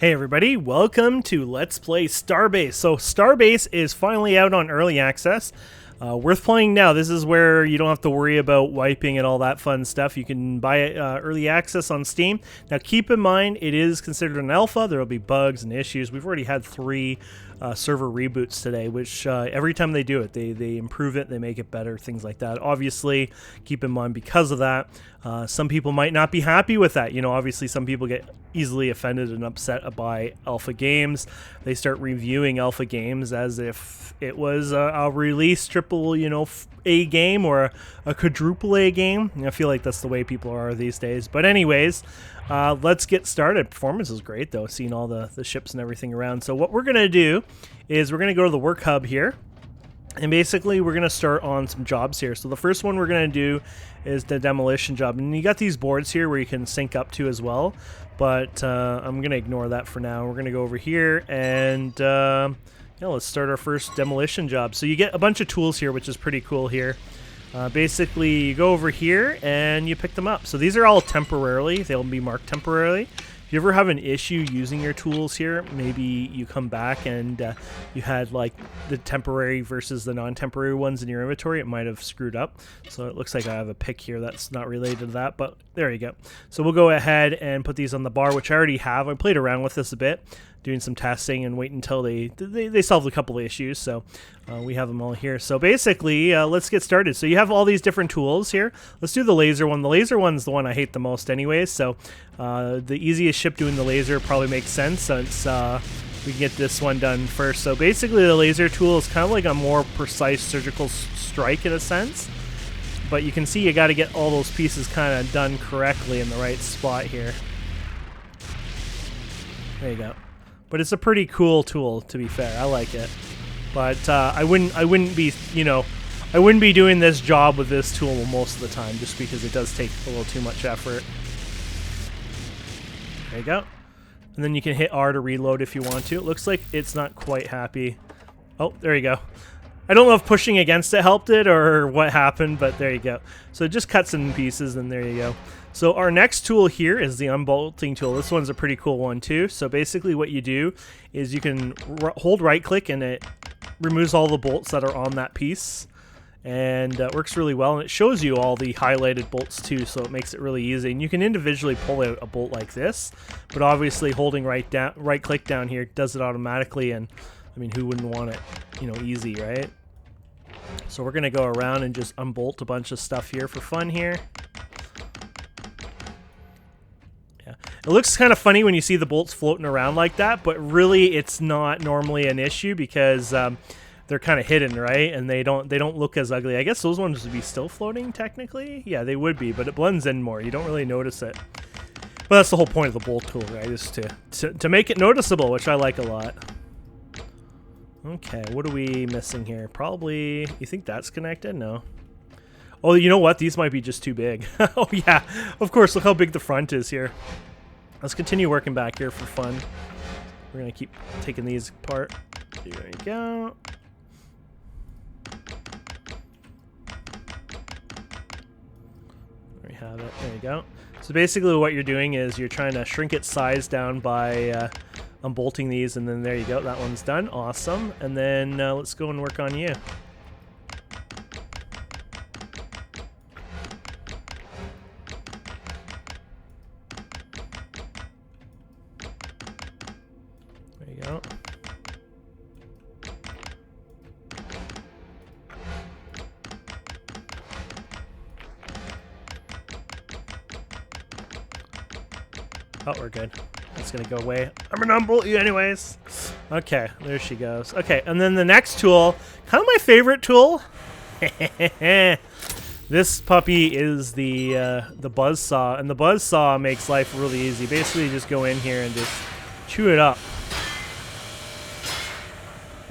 Hey everybody, welcome to Let's Play Starbase. So Starbase is finally out on early access. Worth playing now. This is where you don't have to worry about wiping and all that fun stuff. You can buy it early access on Steam. Now keep in mind, it is considered an alpha. There will be bugs and issues. We've already had 3 server reboots today, which every time they do it, they improve it, they make it better, things like that. Obviously, keep in mind because of that, some people might not be happy with that. You know, obviously some people get easily offended and upset by alpha games. They start reviewing alpha games as if it was a release triple, A game or a quadruple A game. I feel like that's the way people are these days. But anyways, let's get started. Performance is great though, seeing all the ships and everything around. So what we're going to do is we're going to go to the work hub here. And basically, we're going to start on some jobs here. So the first one we're going to do is the demolition job. And you got these boards here where you can sync up to as well. But I'm going to ignore that for now. We're going to go over here and let's start our first demolition job. So you get a bunch of tools here, which is pretty cool here. Basically, you go over here and you pick them up. So these are all temporarily. They'll be marked temporarily. If you ever have an issue using your tools here, maybe you come back and you had like the temporary versus the non-temporary ones in your inventory, it might have screwed up. So it looks like I have a pick here that's not related to that, but there you go. So we'll go ahead and put these on the bar, which I already have. I played around with this a bit, doing some testing and wait until they solved a couple of issues. So we have them all here. So basically, let's get started. So you have all these different tools here. Let's do the laser one. The laser one's the one I hate the most anyways. So the easiest ship doing the laser probably makes sense since we can get this one done first. So basically the laser tool is kind of like a more precise surgical strike in a sense. But you can see you got to get all those pieces kind of done correctly in the right spot here. There you go. But it's a pretty cool tool, to be fair. I like it. But I wouldn't be doing this job with this tool most of the time, just because it does take a little too much effort. There you go. And then you can hit R to reload if you want to. It looks like it's not quite happy. Oh, there you go. I don't know if pushing against it helped it or what happened, but there you go. So it just cuts in pieces, and there you go. So our next tool here is the unbolting tool. This one's a pretty cool one too. So basically what you do is you can hold right click and it removes all the bolts that are on that piece. And it works really well, and it shows you all the highlighted bolts too, so it makes it really easy. And you can individually pull out a bolt like this, but obviously holding right click down here does it automatically, and I mean, who wouldn't want it, easy, right? So we're gonna go around and just unbolt a bunch of stuff here for fun here. Yeah, it looks kind of funny when you see the bolts floating around like that, but really it's not normally an issue because they're kind of hidden, right? And they don't look as ugly. I guess those ones would be still floating technically. Yeah, they would be, but it blends in more. You don't really notice it. But that's the whole point of the bolt tool, right? Is to make it noticeable, which I like a lot. Okay, what are we missing here? Probably, you think that's connected? No. Oh, you know what? These might be just too big. Oh yeah, of course, look how big the front is here. Let's continue working back here for fun. We're gonna keep taking these apart. There you go. There we have it, there you go. So basically what you're doing is you're trying to shrink its size down by unbolting these, and then there you go, that one's done. Awesome. And then let's go and work on you. There you go. Oh, we're good. That's gonna go away. I'm gonna unbolt you anyways. Okay, there she goes. Okay, and then the next tool, kind of my favorite tool. This puppy is the buzzsaw, and the buzzsaw makes life really easy. Basically, you just go in here and just chew it up.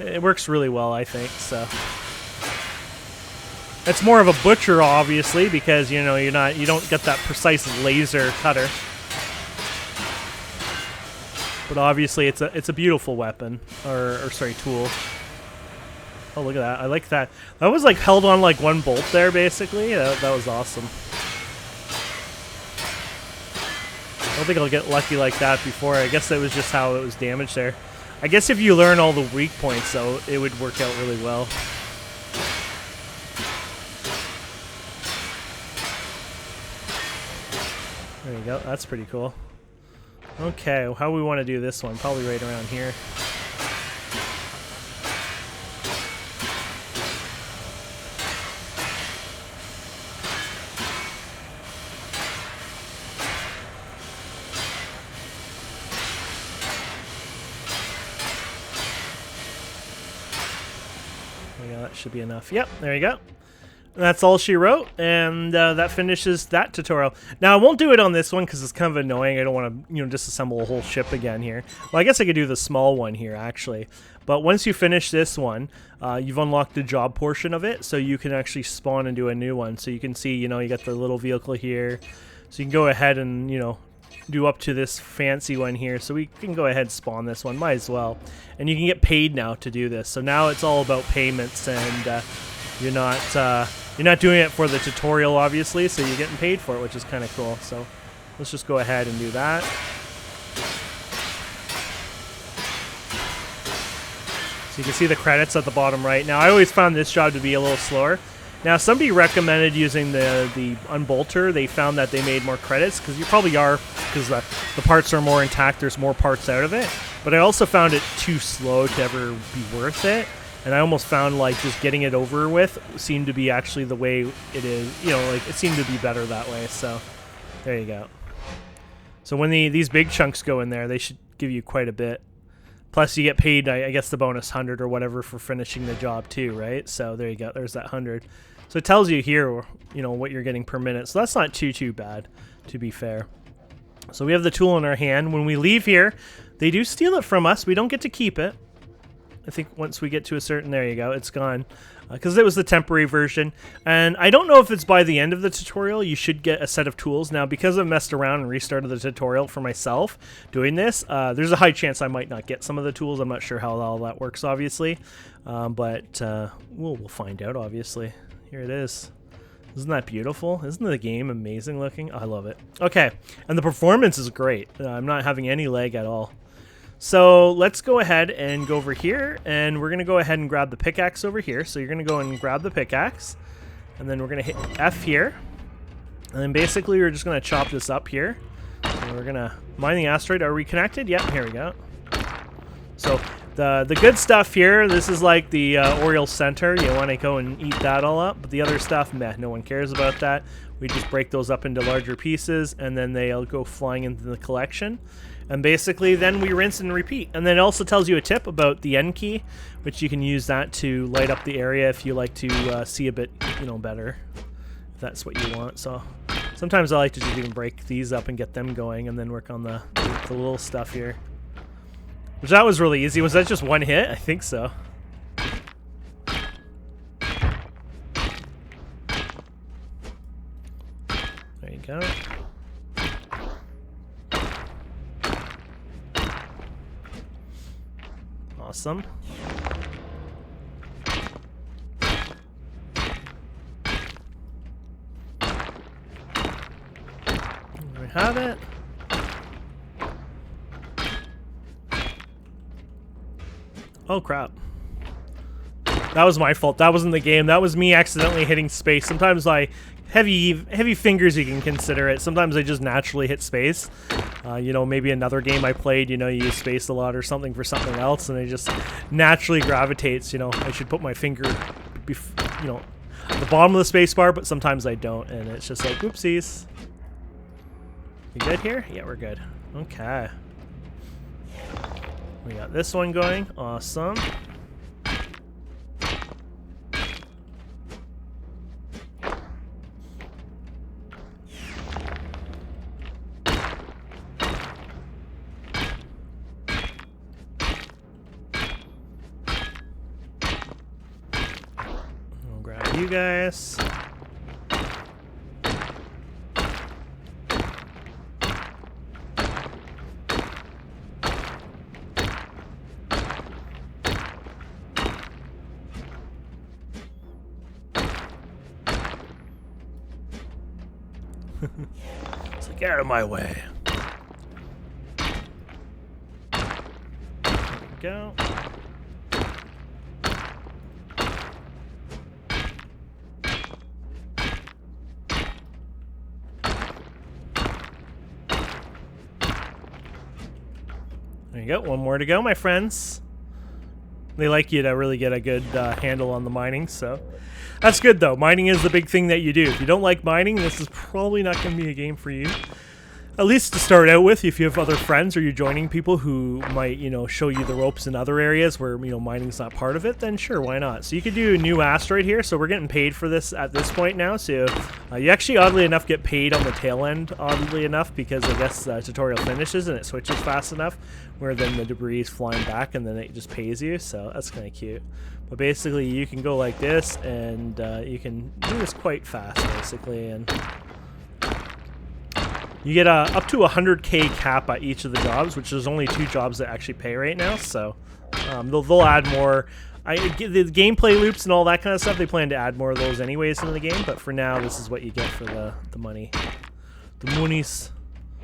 It works really well, I think. So it's more of a butcher, obviously, because you don't get that precise laser cutter. But obviously, it's a beautiful weapon, or sorry, tool. Oh, look at that! I like that. That was like held on like one bolt there, basically. That was awesome. don't think I'll get lucky like that before. I guess that was just how it was damaged there. I guess if you learn all the weak points, though, it would work out really well. There you go. That's pretty cool. Okay, how we want to do this one? Probably right around here. That should be enough. Yep, there you go. That's all she wrote, and that finishes that tutorial. Now, I won't do it on this one because it's kind of annoying. I don't want to, disassemble a whole ship again here. Well, I guess I could do the small one here, actually. But once you finish this one, you've unlocked the job portion of it, so you can actually spawn and do a new one. So you can see, you got the little vehicle here. So you can go ahead and, do up to this fancy one here. So we can go ahead and spawn this one, might as well. And you can get paid now to do this. So now it's all about payments, and you're not doing it for the tutorial, obviously, so you're getting paid for it, which is kind of cool. So let's just go ahead and do that. So you can see the credits at the bottom right. Now, I always found this job to be a little slower. Now, somebody recommended using the unbolter. They found that they made more credits, because you probably are, because the parts are more intact. There's more parts out of it. But I also found it too slow to ever be worth it. And I almost found like just getting it over with seemed to be actually the way it is. Like it seemed to be better that way. So there you go. So when these big chunks go in there, they should give you quite a bit. Plus you get paid, I guess, the bonus 100 or whatever for finishing the job too, right? So there you go. There's that 100. So it tells you here, what you're getting per minute. So that's not too bad, to be fair. So we have the tool in our hand. When we leave here, they do steal it from us. We don't get to keep it. I think once we get to a certain, there you go, it's gone. Because it was the temporary version. And I don't know if it's by the end of the tutorial, you should get a set of tools. Now, because I've messed around and restarted the tutorial for myself doing this, there's a high chance I might not get some of the tools. I'm not sure how all that works, obviously. But we'll find out, obviously. Here it is. Isn't that beautiful? Isn't the game amazing looking? I love it. Okay, and the performance is great. I'm not having any lag at all. So let's go ahead and go over here, and we're going to go ahead and grab the pickaxe over here. So you're going to go and grab the pickaxe, and then we're going to hit F here. And then basically we're just going to chop this up here. And we're going to mine the asteroid. Are we connected? Yep, here we go. So the good stuff here, this is like the Oriole Center. You want to go and eat that all up. But the other stuff, meh, no one cares about that. We just break those up into larger pieces, and then they'll go flying into the collection. And basically then we rinse and repeat. And then it also tells you a tip about the N key, which you can use that to light up the area if you like to see a bit, better, if that's what you want. So sometimes I like to just even break these up and get them going, and then work on the little stuff here. Which that was really easy. Was that just one hit? I think so. There you go. Awesome. There we have it. Oh crap. That was my fault. That wasn't the game. That was me accidentally hitting space. Sometimes I heavy fingers, you can consider it. Sometimes I just naturally hit space. Maybe another game I played, you use space a lot or something for something else, and it just naturally gravitates. I should put my finger, at the bottom of the space bar, but sometimes I don't, and it's just like, oopsies. We good here? Yeah, we're good. Okay. We got this one going. Awesome. I'll grab you guys. It's like, get out of my way. go. There you go. One more to go, my friends. They like you to really get a good handle on the mining, so that's good, though. Mining is the big thing that you do. If you don't like mining, this is probably not going to be a game for you. At least to start out with, if you have other friends or you're joining people who might, you know, show you the ropes in other areas where, you know, mining's not part of it, then sure, why not? So you could do a new asteroid here. So we're getting paid for this at this point now. So you actually, oddly enough, get paid on the tail end, oddly enough, because I guess the tutorial finishes and it switches fast enough where then the debris is flying back and then it just pays you. So that's kind of cute. But basically, you can go like this and you can do this quite fast, basically, and you get up to 100K cap at each of the jobs, which is only 2 jobs that actually pay right now. So they'll add more. The gameplay loops and all that kind of stuff, they plan to add more of those anyways into the game. But for now, this is what you get for the money. The monies.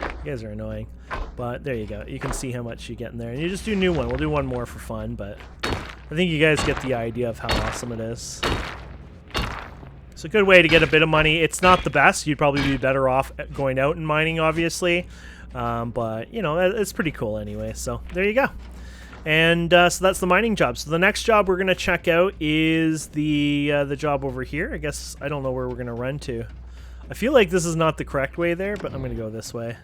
You guys are annoying. But there you go. You can see how much you get in there. And you just do a new one. We'll do one more for fun. But I think you guys get the idea of how awesome it is. It's a good way to get a bit of money. It's not the best. You'd probably be better off going out and mining, obviously. But, you know, it's pretty cool anyway. So there you go. And so that's the mining job. So the next job we're going to check out is the job over here. I guess I don't know where we're going to run to. I feel like this is not the correct way there, but I'm going to go this way.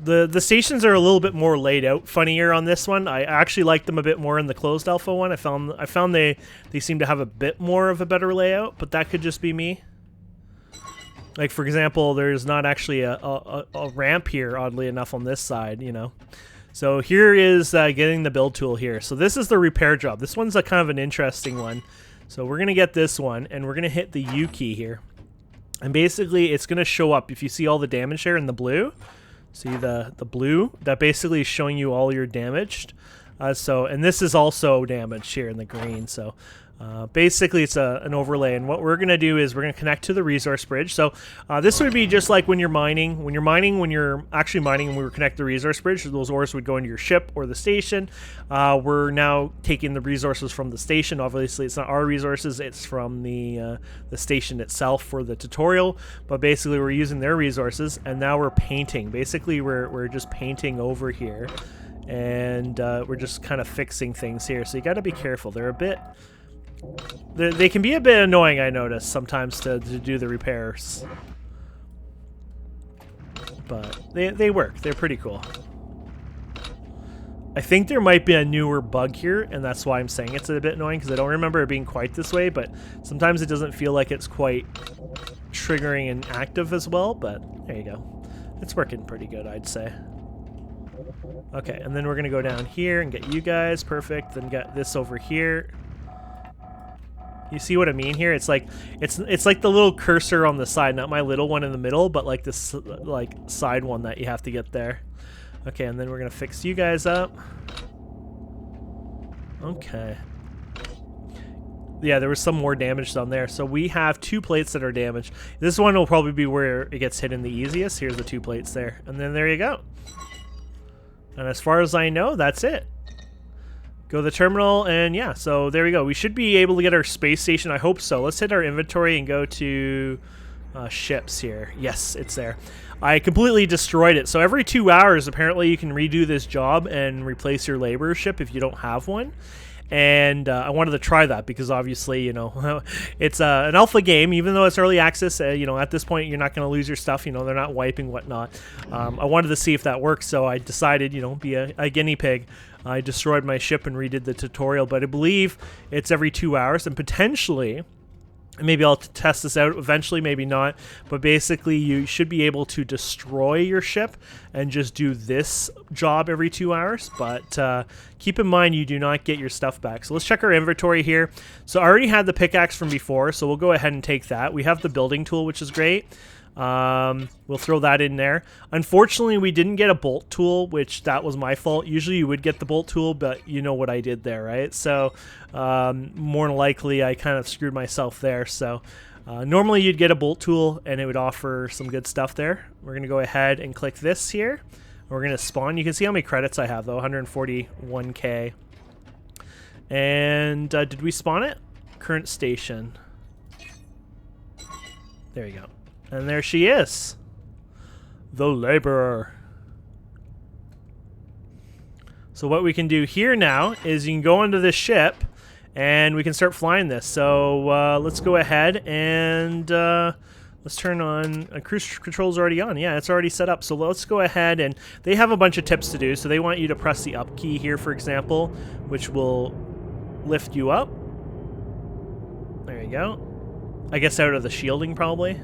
The stations are a little bit more laid out, funnier on this one. I actually like them a bit more in the closed alpha one. I found they seem to have a bit more of a better layout, but that could just be me. Like, for example, there's not actually a ramp here, oddly enough, on this side, you know. So here is getting the build tool here. So this is the repair job. This one's a kind of an interesting one. So we're going to get this one, and we're going to hit the U key here. And basically, it's going to show up, if you see all the damage there in the blue. See the blue? That basically is showing you all your damaged. And this is also damaged here in the green. So basically it's an overlay. And what we're going to do is we're going to connect to the resource bridge. So this would be just like when you're mining. When you're actually mining and we would connect the resource bridge, those ores would go into your ship or the station. We're now taking the resources from the station. Obviously, it's not our resources. It's from the station itself for the tutorial. But basically, we're using their resources, and now we're painting. Basically, we're just painting over here. And we're just kind of fixing things here. So you got to be careful. They can be a bit annoying, I notice, sometimes to do the repairs. But they work. They're pretty cool. I think there might be a newer bug here, and that's why I'm saying it's a bit annoying, because I don't remember it being quite this way, but sometimes it doesn't feel like it's quite triggering and active as well, but there you go. It's working pretty good, I'd say. Okay, and then we're going to go down here and get you guys. Perfect. Then get this over here. You see what I mean here? It's like the little cursor on the side, not my little one in the middle, but like this like side one that you have to get there. Okay, and then we're going to fix you guys up. Okay. Yeah, there was some more damage down there. So we have 2 plates that are damaged. This one will probably be where it gets hit in the easiest. Here's the 2 plates there. And then there you go. And as far as I know, that's it. Go to the terminal, and yeah, so there we go. We should be able to get our space station. I hope so. Let's hit our inventory and go to ships here. Yes, it's there. I completely destroyed it. So every 2 hours, apparently, you can redo this job and replace your labor ship if you don't have one. And I wanted to try that because obviously, you know, it's an alpha game, even though it's early access. You know, at this point, you're not going to lose your stuff. You know, they're not wiping whatnot. I wanted to see if that works, so I decided, you know, be a guinea pig. I destroyed my ship and redid the tutorial, but I believe it's every 2 hours, and potentially, maybe I'll test this out eventually, maybe not, but basically you should be able to destroy your ship and just do this job every 2 hours, but keep in mind you do not get your stuff back. So let's check our inventory here. So I already had the pickaxe from before, so we'll go ahead and take that. We have the building tool, which is great. We'll throw that in there. Unfortunately, we didn't get a bolt tool, which that was my fault. Usually you would get the bolt tool, but you know what I did there, right? So more than likely I kind of screwed myself there. So normally you'd get a bolt tool and it would offer some good stuff there. We're going to go ahead and click this here. We're going to spawn. You can see how many credits I have, though. 141k. And did we spawn it? Current station. There you go. And there she is. The laborer. So what we can do here now is you can go into this ship and we can start flying this. So let's go ahead and let's turn on cruise control's already on. Yeah, it's already set up. So let's go ahead, and they have a bunch of tips to do. So they want you to press the up key here, for example, which will lift you up. There you go. I guess out of the shielding probably.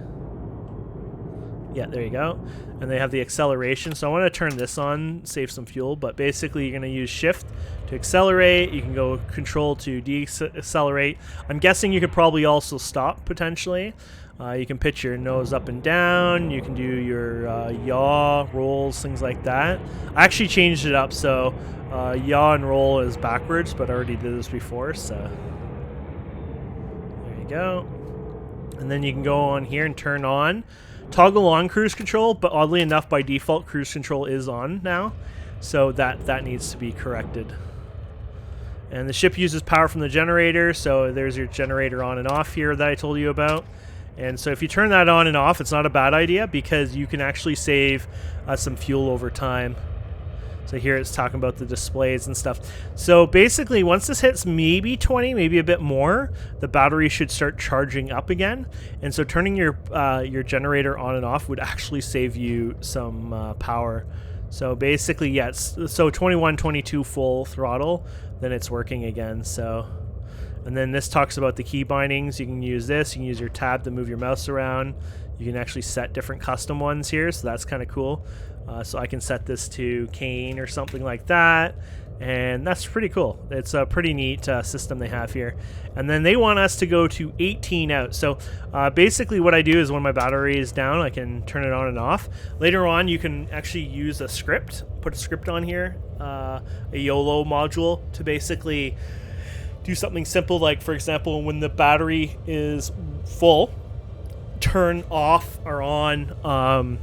Yeah, there you go. And they have the acceleration. So I want to turn this on, save some fuel, but basically you're going to use shift to accelerate. You can go control to decelerate. I'm guessing you could probably also stop potentially. You can pitch your nose up and down. You can do your yaw, rolls, things like that. I actually changed it up, so yaw and roll is backwards, but I already did this before, so there you go. And then you can go on here and turn on toggle on cruise control, but oddly enough, by default, cruise control is on now, so that needs to be corrected. And the ship uses power from the generator, so there's your generator on and off here that I told you about. And so if you turn that on and off, it's not a bad idea because you can actually save some fuel over time. So here it's talking about the displays and stuff. So basically, once this hits maybe 20, maybe a bit more, the battery should start charging up again. And so turning your generator on and off would actually save you some power. So basically, yes. So 21, 22 full throttle, then it's working again. So, and then this talks about the key bindings. You can use this. You can use your tab to move your mouse around. You can actually set different custom ones here, so that's kind of cool. So I can set this to Kane or something like that, and that's pretty cool. It's a pretty neat system they have here. And then they want us to go to 18 out. So basically what I do is when my battery is down, I can turn it on and off. Later on, you can actually use a script, put a script on here, a YOLO module to basically do something simple, like, for example, when the battery is full, turn off or on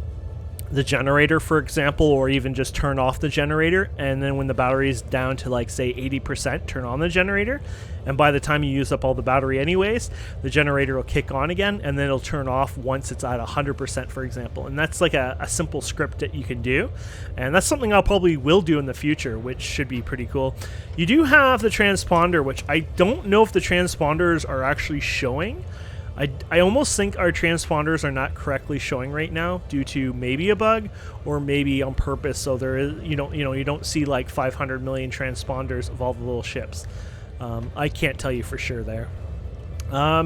the generator, for example, or even just turn off the generator, and then when the battery is down to, like, say 80%, turn on the generator, and by the time you use up all the battery anyways, the generator will kick on again, and then it'll turn off once it's at 100%, for example. And that's like a simple script that you can do, and that's something I'll probably will do in the future, which should be pretty cool. You do have the transponder, which I don't know if the transponders are actually showing. I almost think our transponders are not correctly showing right now due to maybe a bug or maybe on purpose, so there is you don't see like 500 million transponders of all the little ships. I can't tell you for sure there.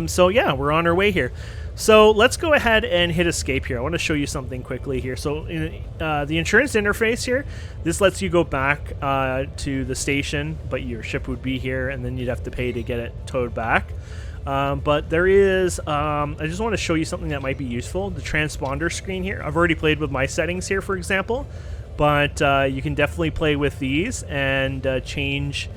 So yeah, we're on our way here. So let's go ahead and hit escape here. I want to show you something quickly here. So in the insurance interface here, this lets you go back to the station, but your ship would be here, and then you'd have to pay to get it towed back. But there is, I just want to show you something that might be useful. The transponder screen here. I've already played with my settings here, for example, but you can definitely play with these and change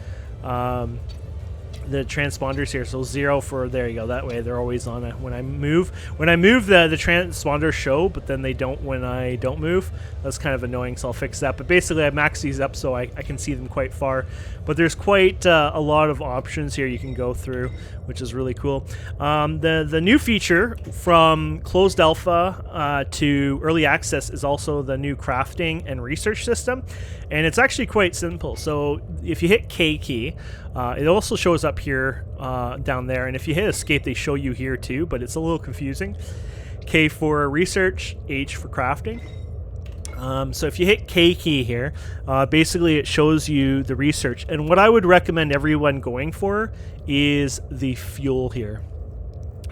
the transponders here. So 0 for, there you go, that way they're always on it. When I move the transponders show, but then they don't when I don't move. That's kind of annoying, so I'll fix that. But basically I max these up so I can see them quite far. But there's quite a lot of options here you can go through, which is really cool. The new feature from closed alpha to early access is also the new crafting and research system, and it's actually quite simple. So if you hit K key, it also shows up here down there, and if you hit escape, they show you here too, but it's a little confusing. K for research, H for crafting. So if you hit K key here, basically it shows you the research. And what I would recommend everyone going for is the fuel here.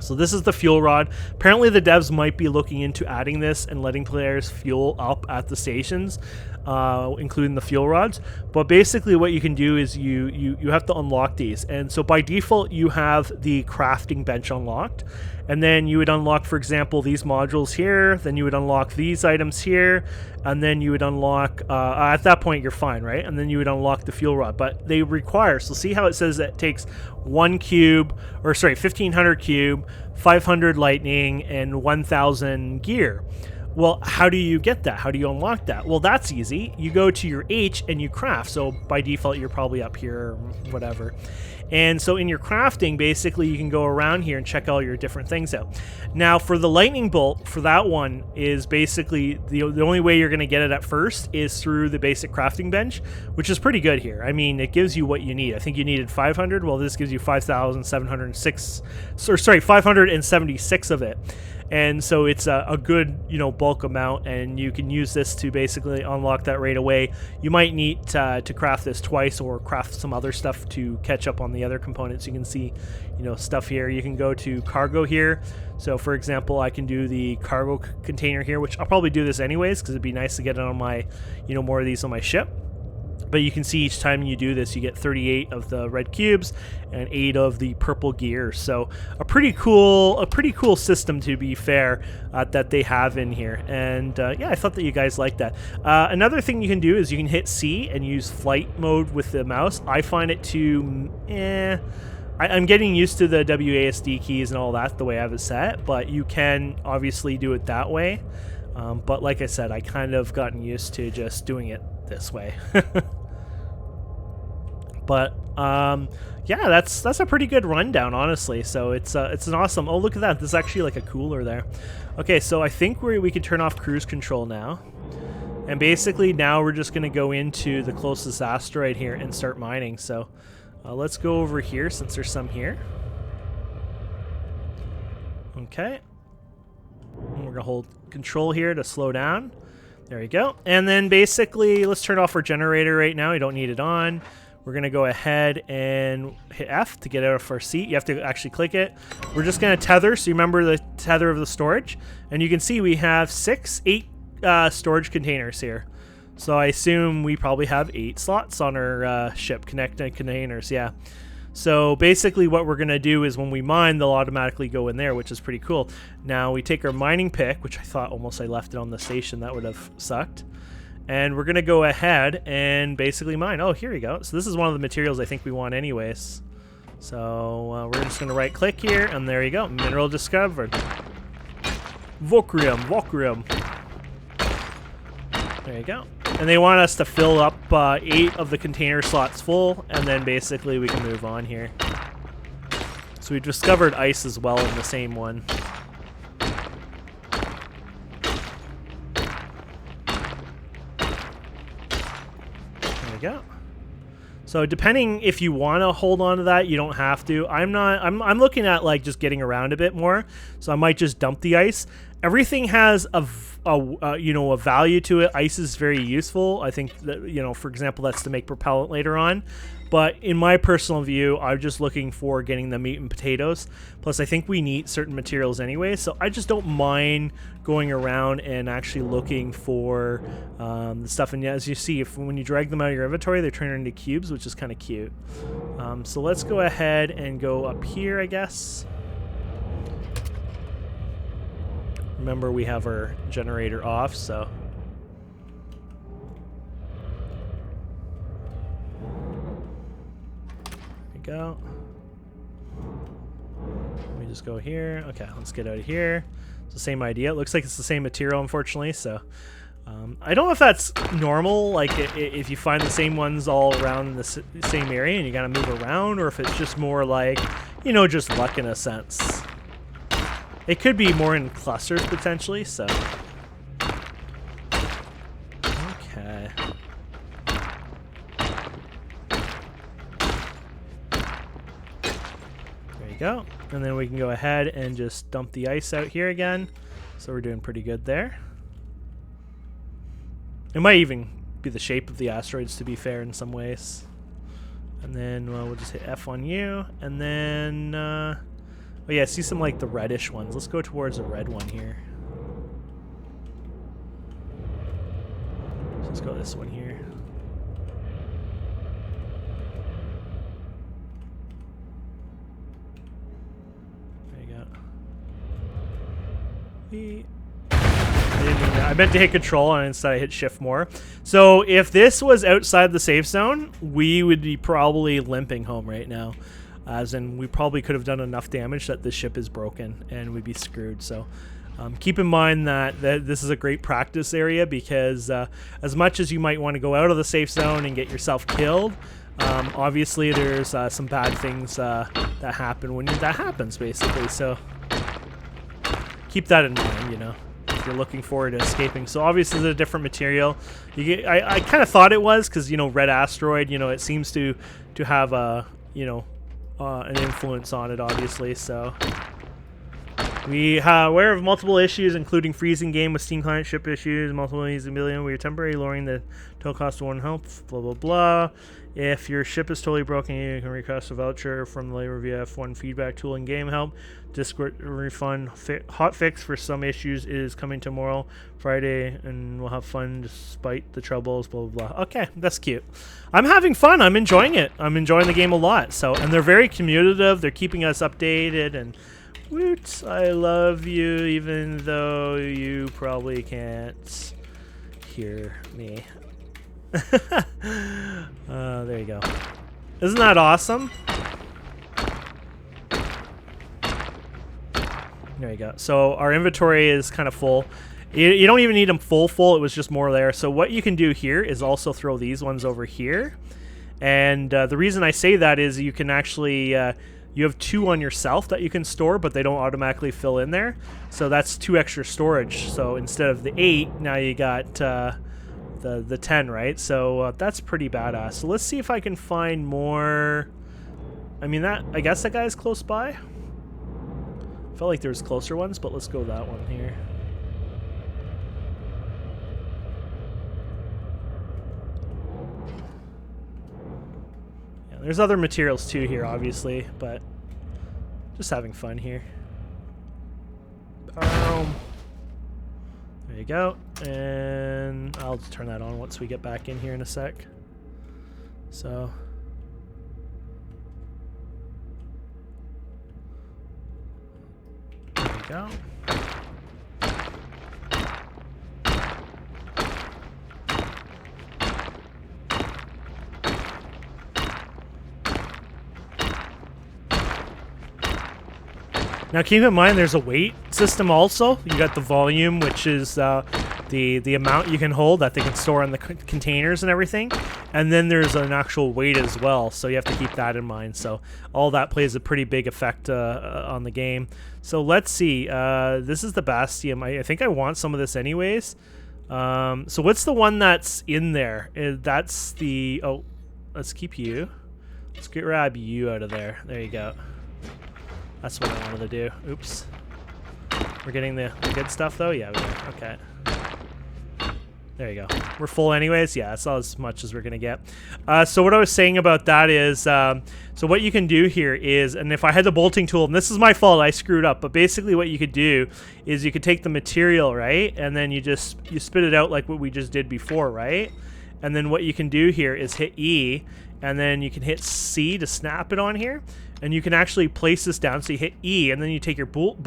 So this is the fuel rod. Apparently the devs might be looking into adding this and letting players fuel up at the stations, including the fuel rods. But basically what you can do is you have to unlock these. And so by default you have the crafting bench unlocked. And then you would unlock, for example, these modules here. Then you would unlock these items here. And then you would unlock, at that point you're fine, right? And then you would unlock the fuel rod. But they require, so see how it says that it takes 1 cube, or sorry, 1500 cube, 500 lightning, and 1000 gear. Well, how do you get that? How do you unlock that? Well, that's easy. You go to your H and you craft. So by default, you're probably up here or whatever. And so in your crafting, basically, you can go around here and check all your different things out. Now, for the lightning bolt, for that one, is basically the only way you're going to get it at first is through the basic crafting bench, which is pretty good here. I mean, it gives you what you need. I think you needed 500. Well, this gives you 5,706, or sorry, 576 of it. And so it's a good, you know, bulk amount, and you can use this to basically unlock that right away. You might need to craft this twice or craft some other stuff to catch up on the other components. You can see, you know, stuff here. You can go to cargo here. So for example, I can do the cargo container here, which I'll probably do this anyways because it'd be nice to get it on my, you know, more of these on my ship. But you can see each time you do this, you get 38 of the red cubes and 8 of the purple gears. So a pretty cool system, to be fair, that they have in here. And yeah, I thought that you guys liked that. Another thing you can do is you can hit C and use flight mode with the mouse. I find it too, I'm getting used to the WASD keys and all that the way I have it set, but you can obviously do it that way. But like I said, I kind of gotten used to just doing it this way. But yeah, that's a pretty good rundown, honestly. So it's an awesome. Oh, look at that! There's actually like a cooler there. Okay, so I think we can turn off cruise control now, and basically now we're just gonna go into the closest asteroid here and start mining. So let's go over here since there's some here. Okay, and we're gonna hold control here to slow down. There you go. And then basically, let's turn off our generator right now. We don't need it on. We're going to go ahead and hit F to get out of our seat. You have to actually click it. We're just going to tether. So you remember the tether of the storage. And you can see we have 8 storage containers here. So I assume we probably have 8 slots on our ship connected containers. Yeah. So basically what we're going to do is when we mine, they'll automatically go in there, which is pretty cool. Now we take our mining pick, which I thought almost I left it on the station. That would have sucked. And we're going to go ahead and basically mine. Oh, here we go. So this is one of the materials I think we want anyways. So we're just going to right click here, and there you go. Mineral discovered. Vocrium. There you go. And they want us to fill up 8 of the container slots full, and then basically we can move on here. So we discovered ice as well in the same one. There we go. So depending if you want to hold on to that, you don't have to. I'm looking at like just getting around a bit more, so I might just dump the ice. Everything has a value to it. Ice is very useful. I think that, you know, for example, that's to make propellant later on. But in my personal view, I'm just looking for getting the meat and potatoes. Plus, I think we need certain materials anyway, so I just don't mind going around and actually looking for the stuff. And as you see, when you drag them out of your inventory, they turn into cubes, which is kind of cute. So let's go ahead and go up here, I guess. Remember, we have our generator off, so... There we go. Let me just go here. Okay, let's get out of here. It's the same idea. It looks like it's the same material, unfortunately, so... I don't know if that's normal, like if you find the same ones all around the same area and you gotta move around, or if it's just more like, you know, just luck in a sense. It could be more in clusters, potentially, so... Okay. There you go. And then we can go ahead and just dump the ice out here again. So we're doing pretty good there. It might even be the shape of the asteroids, to be fair, in some ways. And then we'll just hit F on you, and then... oh yeah, see some like the reddish ones. Let's go towards the red one here. So let's go this one here. There you go. I meant to hit control and instead I hit shift more. So if this was outside the safe zone, we would be probably limping home right now. As in, we probably could have done enough damage that the ship is broken and we'd be screwed. So Keep in mind that this is a great practice area because as much as you might want to go out of the safe zone and get yourself killed, obviously there's some bad things that happen when that happens, basically. So keep that in mind, you know, if you're looking forward to escaping. So obviously it's a different material. I kind of thought it was because, you know, red asteroid, you know, it seems to have a, you know, an influence on it, obviously. So we are aware of multiple issues, including freezing game with Steam client ship issues, multiple using million. We are temporarily lowering the total cost of one health, blah, blah, blah. If your ship is totally broken, you can request a voucher from the labor via F1 feedback tool and game help. Discord refund hot fix for some issues is coming tomorrow, Friday, and we'll have fun despite the troubles, blah, blah, blah. Okay, that's cute. I'm having fun. I'm enjoying it. I'm enjoying the game a lot. So, and they're very communicative. They're keeping us updated and woot, I love you, even though you probably can't hear me. There you go. Isn't that awesome? There you go. So our inventory is kind of full. You don't even need them full. It was just more there. So what you can do here is also throw these ones over here. And the reason I say that is you can actually... you have 2 on yourself that you can store, but they don't automatically fill in there. So that's 2 extra storage. So instead of the 8, now you got the 10, right? So that's pretty badass. So let's see if I can find more. I mean, I guess that guy's close by. Felt like there's closer ones, but let's go that one here. There's other materials too here, obviously, but just having fun here. There you go. And I'll just turn that on once we get back in here in a sec. So there we go. Now keep in mind there's a weight system also. You got the volume, which is the amount you can hold that they can store in the containers and everything. And then there's an actual weight as well, so you have to keep that in mind. So all that plays a pretty big effect on the game. So let's see. This is the Bastion. I think I want some of this anyways. So what's the one that's in there? That's the... Oh, let's keep you. Let's grab you out of there. There you go. That's what I wanted to do. Oops. We're getting the good stuff, though? Yeah, we are. Okay. There you go. We're full anyways? Yeah, that's all as much as we're going to get. So what I was saying about that is, so what you can do here is, and if I had the bolting tool, and this is my fault, I screwed up, but basically what you could do is you could take the material, right? And then you spit it out like what we just did before, right? And then what you can do here is hit E, and then you can hit C to snap it on here. And you can actually place this down. So you hit E, and then you take your bolt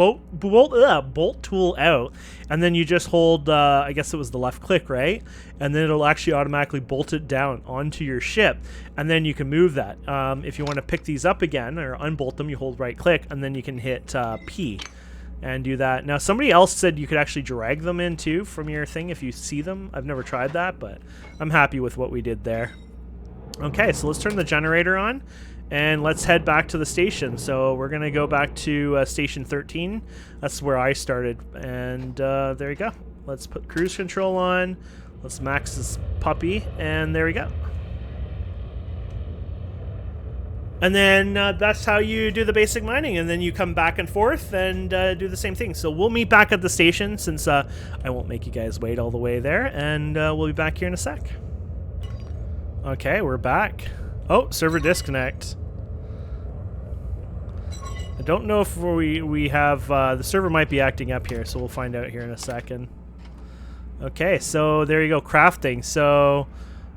tool out, and then you just hold, I guess it was the left click, right? And then it'll actually automatically bolt it down onto your ship, and then you can move that. If you want to pick these up again or unbolt them, you hold right click, and then you can hit P and do that. Now, somebody else said you could actually drag them in too from your thing if you see them. I've never tried that, but I'm happy with what we did there. Okay, so let's turn the generator on. And let's head back to the station. So we're going to go back to Station 13. That's where I started. And there you go. Let's put cruise control on. Let's max this puppy. And there we go. And then that's how you do the basic mining. And then you come back and forth and do the same thing. So we'll meet back at the station since I won't make you guys wait all the way there. And we'll be back here in a sec. Okay, we're back. Oh, server disconnect. I don't know if we have... the server might be acting up here, so we'll find out here in a second. Okay, so there you go, crafting. So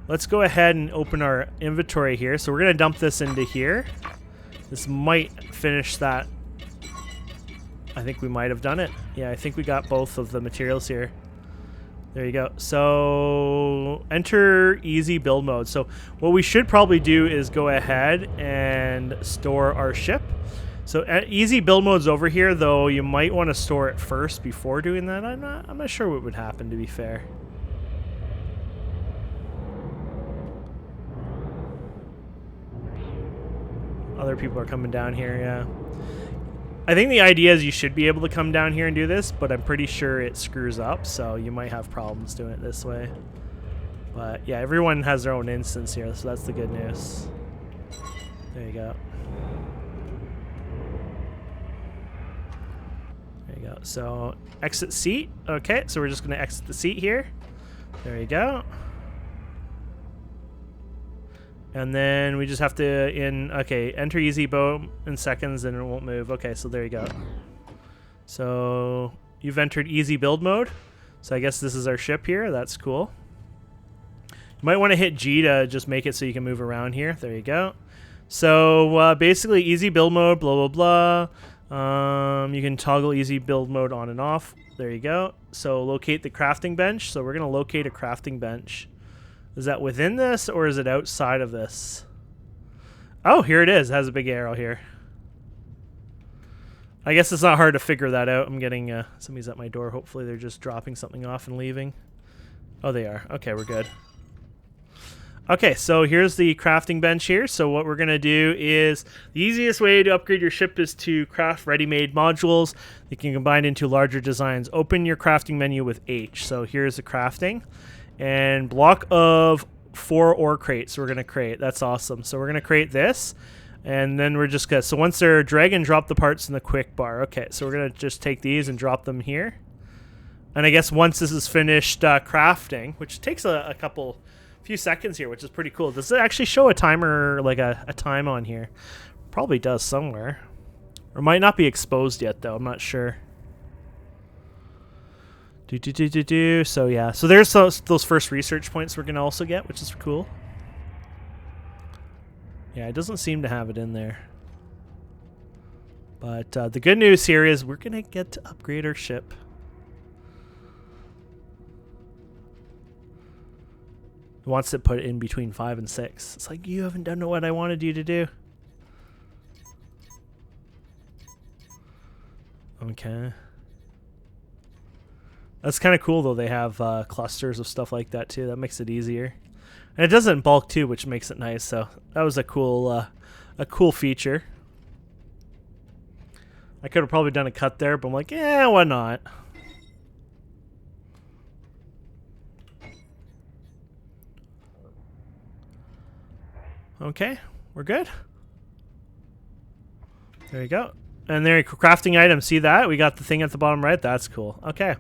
let's go ahead and open our inventory here. So we're going to dump this into here. This might finish that. I think we might have done it. Yeah, I think we got both of the materials here. There you go. So enter easy build mode. So what we should probably do is go ahead and store our ship. So easy build mode's over here, though you might want to store it first before doing that. I'm not sure what would happen, to be fair. Other people are coming down here, yeah. I think the idea is you should be able to come down here and do this, but I'm pretty sure it screws up, so you might have problems doing it this way. But yeah, everyone has their own instance here, so that's the good news. There you go. There you go. So exit seat. Okay, so we're just going to exit the seat here. There you go. And then we just have to enter easy boat in seconds and it won't move. Okay, so there you go. So you've entered easy build mode. So I guess this is our ship here. That's cool. You might want to hit G to just make it so you can move around here. There you go. So basically easy build mode, blah, blah, blah. You can toggle easy build mode on and off. There you go. So locate the crafting bench. So we're going to locate a crafting bench. Is that within this, or is it outside of this? Oh, here it is. It has a big arrow here. I guess it's not hard to figure that out. I'm getting somebody's at my door. Hopefully they're just dropping something off and leaving. Oh, they are. Okay, we're good. Okay, so here's the crafting bench here. So what we're going to do is the easiest way to upgrade your ship is to craft ready-made modules. You can combine into larger designs. Open your crafting menu with H. So here's the crafting. And block of 4 ore crates we're going to create. That's awesome. So we're going to create this. And then we're just going to... So once they're drag and drop the parts in the quick bar. Okay, so we're going to just take these and drop them here. And I guess once this is finished crafting, which takes a few seconds here, which is pretty cool. Does it actually show a timer, like a time on here? Probably does somewhere. Or might not be exposed yet, though. I'm not sure. So yeah, so there's those first research points we're gonna also get, which is cool. Yeah, it doesn't seem to have it in there. But the good news here is we're gonna get to upgrade our ship. It wants to put it in between 5 and 6. It's like, you haven't done what I wanted you to do. Okay. That's kind of cool, though. They have clusters of stuff like that, too. That makes it easier. And it does it in bulk, too, which makes it nice. So that was a cool feature. I could have probably done a cut there, but I'm like, yeah, why not? Okay, we're good. There you go. And there, crafting item. See that? We got the thing at the bottom right. That's cool. Okay.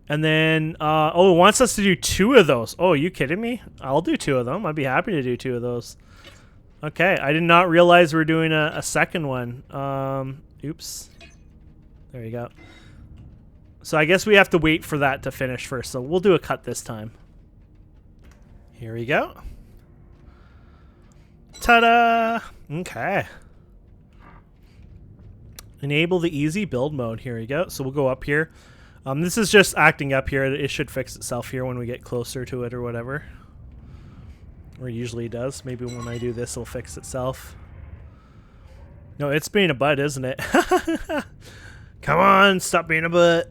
And then, oh, it wants us to do 2 of those. Oh, are you kidding me? I'll do 2 of them. I'd be happy to do 2 of those. Okay, I did not realize we're doing a second one. Oops. There you go. So I guess we have to wait for that to finish first. So we'll do a cut this time. Here we go. Ta-da! Okay. Enable the easy build mode. Here we go. So we'll go up here. This is just acting up here. It should fix itself here when we get closer to it or whatever. Or usually it does. Maybe when I do this, it'll fix itself. No, it's being a butt, isn't it? Come on, stop being a butt.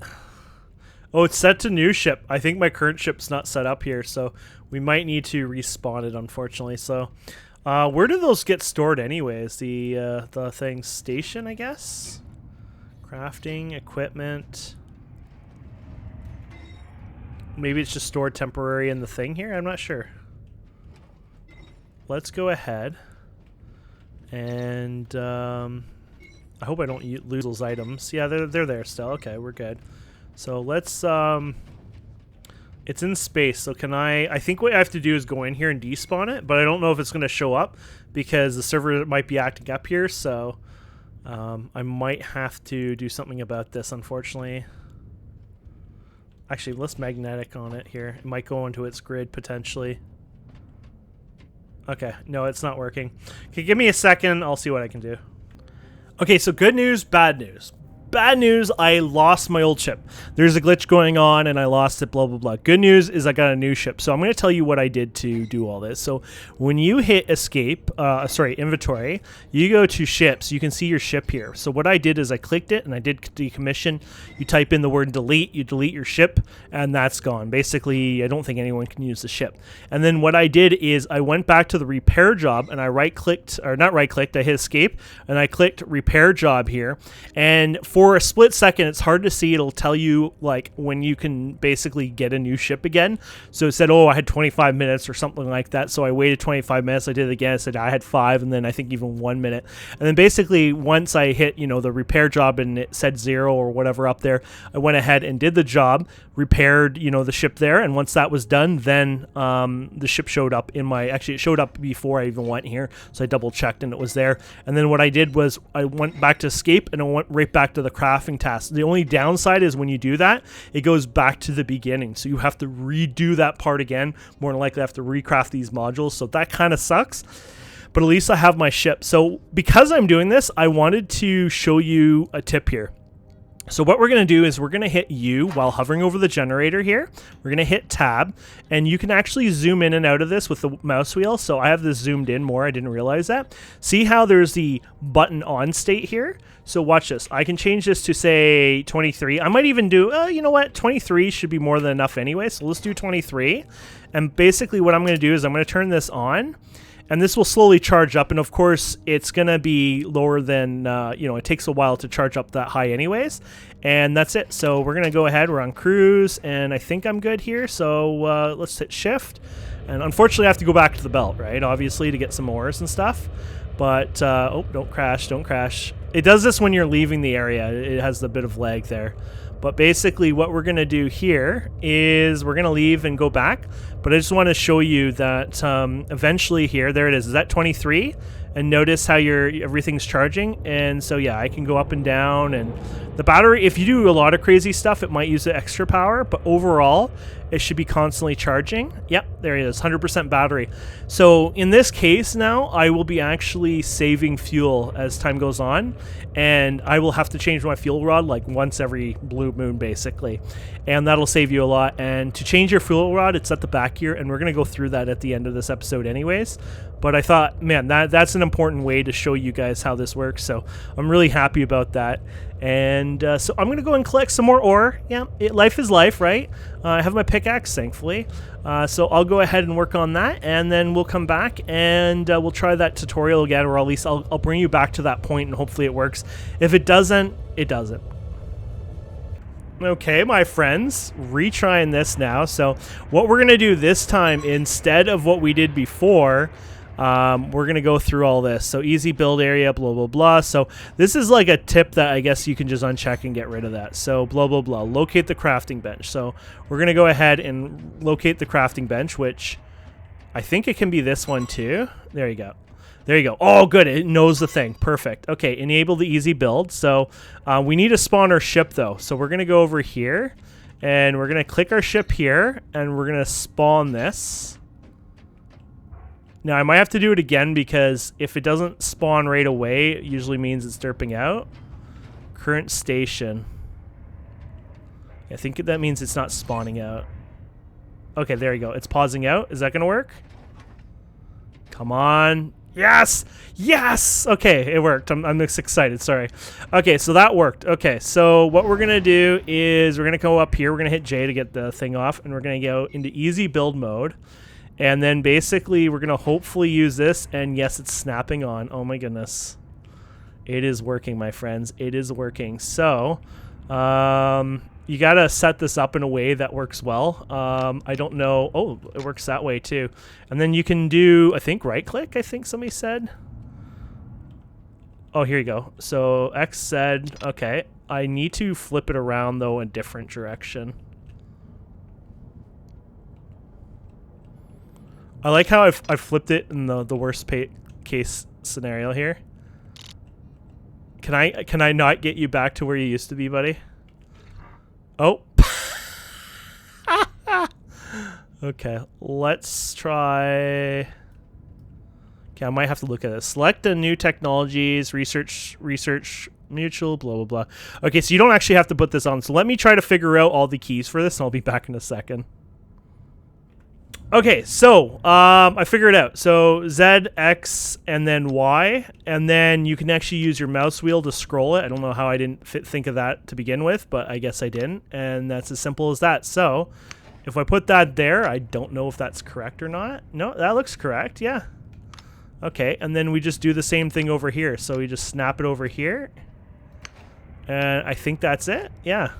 Oh, it's set to new ship. I think my current ship's not set up here, so we might need to respawn it, unfortunately. So, where do those get stored anyways? The thing station, I guess? Crafting, equipment... Maybe it's just stored temporary in the thing here? I'm not sure. Let's go ahead. And I hope I don't lose those items. Yeah, they're there still. Okay, we're good. So let's... it's in space, so can I think what I have to do is go in here and despawn it, but I don't know if it's going to show up because the server might be acting up here, so I might have to do something about this, unfortunately. Actually, let's magnetic on it here. It might go into its grid, potentially. Okay, no, it's not working. Okay, give me a second. I'll see what I can do. Okay, so good news, bad news. Bad news, I lost my old ship. There's a glitch going on and I lost it, blah, blah, blah. Good news is I got a new ship. So I'm going to tell you what I did to do all this. So when you hit escape, inventory, you go to ships, you can see your ship here. So what I did is I clicked it and I did decommission. You type in the word delete, you delete your ship, and that's gone. Basically, I don't think anyone can use the ship. And then what I did is I went back to the repair job and I right-clicked, or not right-clicked, I hit escape, and I clicked repair job here. And for a split second, it's hard to see. It'll tell you like when you can basically get a new ship again. So it said, oh, I had 25 minutes or something like that. So I waited 25 minutes. I did it again. It said I had 5, and then I think even 1 minute. And then basically once I hit, you know, the repair job and it said 0 or whatever up there, I went ahead and did the job, repaired, you know, the ship there. And once that was done, then the ship showed up in my, actually it showed up before I even went here. So I double checked and it was there. And then what I did was I went back to escape and I went right back to the crafting task. The only downside is when you do that, it goes back to the beginning. So you have to redo that part again. More than likely I have to recraft these modules. So that kind of sucks. But at least I have my ship. So because I'm doing this, I wanted to show you a tip here. So what we're going to do is we're going to hit U while hovering over the generator here. We're going to hit tab, and you can actually zoom in and out of this with the mouse wheel. So I have this zoomed in more. I didn't realize that. See how there's the button on state here? So watch this. I can change this to say 23. I might even do, you know what? 23 should be more than enough anyway. So let's do 23. And basically what I'm going to do is I'm going to turn this on. And this will slowly charge up, and of course it's gonna be lower than, you know, it takes a while to charge up that high anyways. And that's it. So we're gonna go ahead, we're on cruise, and I think I'm good here. So let's hit shift. And unfortunately I have to go back to the belt, right? Obviously to get some ores and stuff. But, oh, don't crash, don't crash. It does this when you're leaving the area. It has a bit of lag there. But basically what we're going to do here is we're going to leave and go back. But I just want to show you that eventually here, there it is that 23? And notice how everything's charging. And so yeah, I can go up and down. And the battery, if you do a lot of crazy stuff, it might use the extra power. But overall, it should be constantly charging. Yep, there it is, 100% battery. So in this case now, I will be actually saving fuel as time goes on. And I will have to change my fuel rod like once every blue moon, basically. And that'll save you a lot. And to change your fuel rod, it's at the back here. And we're going to go through that at the end of this episode anyways. But I thought, man, that's an important way to show you guys how this works. So I'm really happy about that. And so I'm going to go and collect some more ore. Yeah, life is life, right? I have my pickaxe, thankfully. So I'll go ahead and work on that. And then we'll come back and we'll try that tutorial again. Or at least I'll bring you back to that point and hopefully it works. If it doesn't, it doesn't. Okay, my friends, retrying this now. So what we're going to do this time, instead of what we did before, we're going to go through all this. So easy build area, blah, blah, blah. So this is like a tip that I guess you can just uncheck and get rid of that. So blah, blah, blah. Locate the crafting bench. So we're going to go ahead and locate the crafting bench, which I think it can be this one too. There you go. There you go. Oh, good. It knows the thing. Perfect. Okay, enable the easy build. So we need to spawn our ship, though. So we're going to go over here, and we're going to click our ship here, and we're going to spawn this. Now, I might have to do it again, because if it doesn't spawn right away, it usually means it's derping out. Current station. I think that means it's not spawning out. Okay, there you go. It's pausing out. Is that going to work? Come on. Yes! Yes! Okay, it worked. I'm just excited. Sorry. Okay, so that worked. Okay, so what we're going to do is we're going to go up here. We're going to hit J to get the thing off, and we're going to go into easy build mode. And then basically we're going to hopefully use this, and yes, it's snapping on. Oh my goodness. It is working, my friends. It is working. So, you got to set this up in a way that works well. I don't know. Oh, it works that way too. And then you can do, I think, right click, I think somebody said. Oh, here you go. So X said, okay, I need to flip it around though in a different direction. I like how I've flipped it in the worst case scenario here. Can I not get you back to where you used to be, buddy? Oh. Okay, let's try. Okay, I might have to look at this. Select the new technologies, research Mutual, blah, blah, blah. Okay, so you don't actually have to put this on. So let me try to figure out all the keys for this, and I'll be back in a second. Okay, so I figured it out. So Z, X, and then Y, and then you can actually use your mouse wheel to scroll it. I don't know how I didn't think of that to begin with, but I guess I didn't, and that's as simple as that. So if I put that there, I don't know if that's correct or not. No, that looks correct, yeah. Okay, and then we just do the same thing over here. So we just snap it over here, and I think that's it, yeah.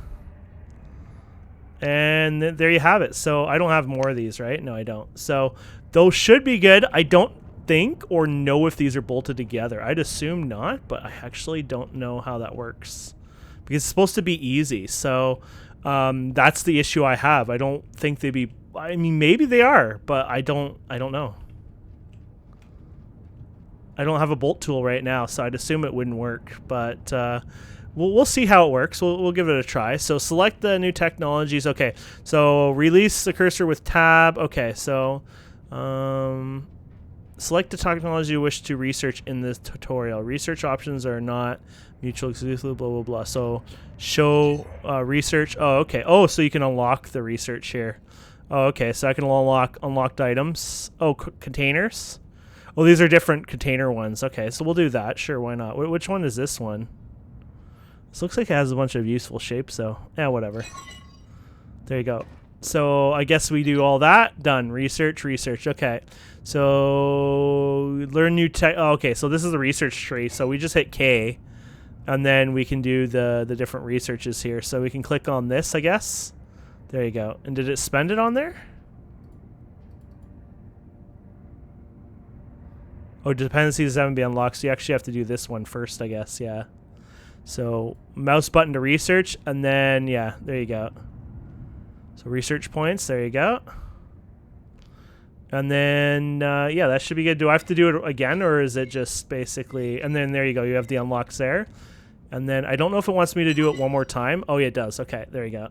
And there you have it. So I don't have more of these, right? No, I don't. So those should be good. I don't think or know if these are bolted together. I'd assume not, but I actually don't know how that works because it's supposed to be easy. So that's the issue I have. I don't think they'd be. I mean, maybe they are, but I don't know. I don't have a bolt tool right now, so I'd assume it wouldn't work, but. We'll see how it works. We'll give it a try. So select the new technologies. Okay, so release the cursor with tab. Okay, so select the technology you wish to research in this tutorial. Research options are not mutually exclusive, blah, blah, blah. So show research. Oh, okay. Oh, so you can unlock the research here. Oh, okay, so I can unlock unlocked items. Oh, containers. Oh, these are different container ones. Okay, so we'll do that. Sure, why not? Which one is this one? This looks like it has a bunch of useful shapes, though. Yeah, whatever. There you go. So I guess we do all that. Done. Research, research. Okay. So learn new tech. Oh, okay, so this is the research tree. So we just hit K, and then we can do the different researches here. So we can click on this, I guess. There you go. And did it spend it on there? Oh, dependencies haven't been unlocked, so you actually have to do this one first, I guess. Yeah. So mouse button to research, and then, yeah, there you go. So research points, there you go. And then, yeah, that should be good. Do I have to do it again, or is it just basically, and then there you go, you have the unlocks there. And then I don't know if it wants me to do it one more time. Oh, yeah, it does. Okay, there you go.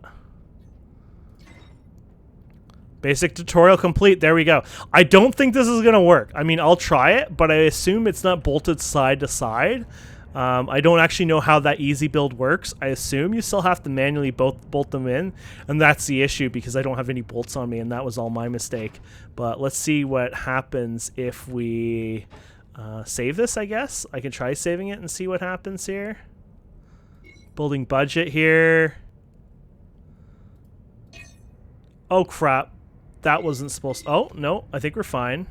Basic tutorial complete. There we go. I don't think this is going to work. I mean, I'll try it, but I assume it's not bolted side to side. I don't actually know how that easy build works. I assume you still have to manually bolt them in, and that's the issue because I don't have any bolts on me, and that was all my mistake. But let's see what happens if we save this, I guess. I can try saving it and see what happens here. Building budget here. Oh, crap. That wasn't supposed to... Oh, no. I think we're fine.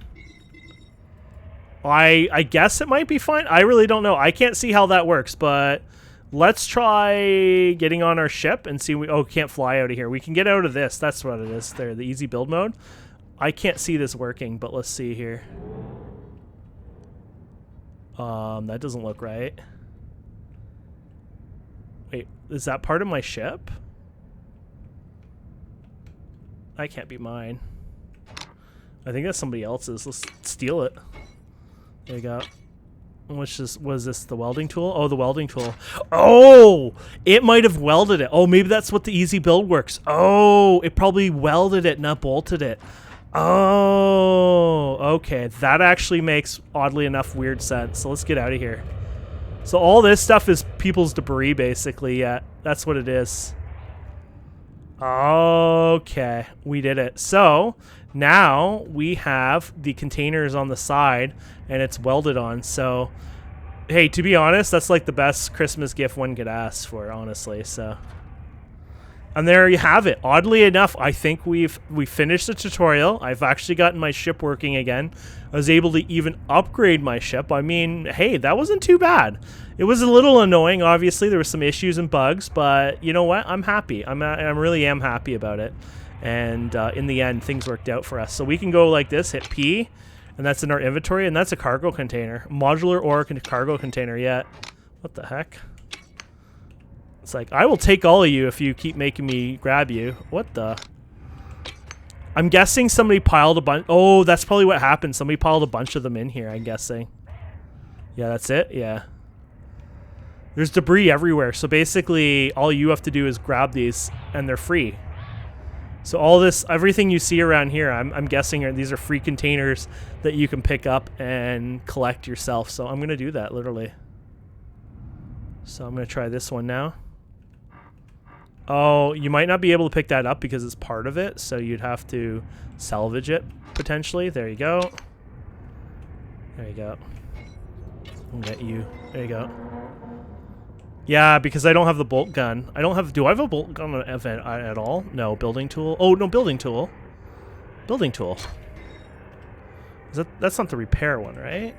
I guess it might be fine. I really don't know. I can't see how that works, but let's try getting on our ship and see. Oh, can't fly out of here. We can get out of this. That's what it is there, the easy build mode. I can't see this working, but let's see here. That doesn't look right. Wait, is that part of my ship? That can't be mine. I think that's somebody else's. Let's steal it. There you go. Which is, was this the welding tool? Oh, the welding tool. Oh, it might have welded it. Oh, maybe that's what the easy build works. Oh, it probably welded it, not bolted it. Oh, okay. That actually makes, oddly enough, weird sense. So let's get out of here. So all this stuff is people's debris, basically. Yeah, that's what it is. Okay, we did it. So now we have the containers on the side and it's welded on. So hey, to be honest, that's like the best Christmas gift one could ask for, honestly. So, and there you have it. Oddly enough, I think we finished the tutorial. I've actually gotten my ship working again. I was able to even upgrade my ship. I mean, hey, that wasn't too bad. It was a little annoying, obviously. There were some issues and bugs, but you know what? I'm happy. I really am happy about it. And in the end, things worked out for us. So we can go like this, hit P, and that's in our inventory, and that's a cargo container. Modular or cargo container, yeah. What the heck? It's like, I will take all of you if you keep making me grab you. What the? I'm guessing somebody piled a bunch. Oh, that's probably what happened. Somebody piled a bunch of them in here, I'm guessing. Yeah, that's it? Yeah. There's debris everywhere. So basically, all you have to do is grab these, and they're free. So all this, everything you see around here, I'm guessing these are free containers that you can pick up and collect yourself. So I'm going to do that, literally. So I'm going to try this one now. Oh, you might not be able to pick that up because it's part of it, so you'd have to salvage it, potentially. There you go. There you go. I'll get you. There you go. Yeah, because I don't have the bolt gun. I don't have... Do I have a bolt gun event at all? No. Building tool? Oh, no, building tool. Building tool. That's not the repair one, right?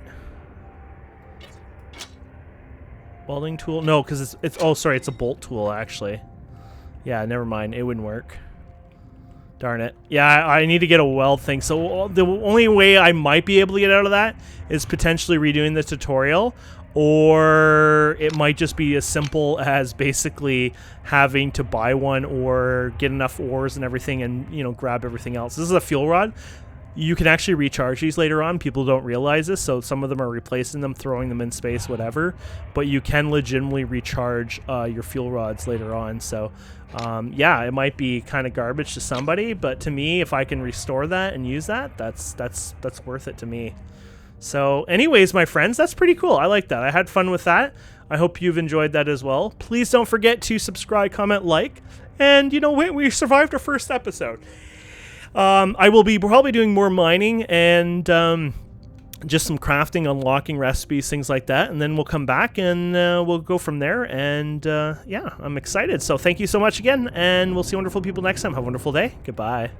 Welding tool? No, because it's... Oh, sorry, it's a bolt tool, actually. Yeah, never mind. It wouldn't work. Darn it. Yeah, I need to get a weld thing. So the only way I might be able to get out of that is potentially redoing the tutorial, or it might just be as simple as basically having to buy one or get enough ores and everything and, you know, grab everything else. This is a fuel rod. You can actually recharge these later on. People don't realize this, so some of them are replacing them, throwing them in space, whatever. But you can legitimately recharge your fuel rods later on. So, yeah, it might be kind of garbage to somebody, but to me, if I can restore that and use that, that's worth it to me. So, anyways, my friends, that's pretty cool. I like that. I had fun with that. I hope you've enjoyed that as well. Please don't forget to subscribe, comment, like, and you know, we survived our first episode. I will be probably doing more mining and just some crafting, unlocking recipes, things like that. And then we'll come back and we'll go from there. And yeah, I'm excited. So thank you so much again. And we'll see wonderful people next time. Have a wonderful day. Goodbye.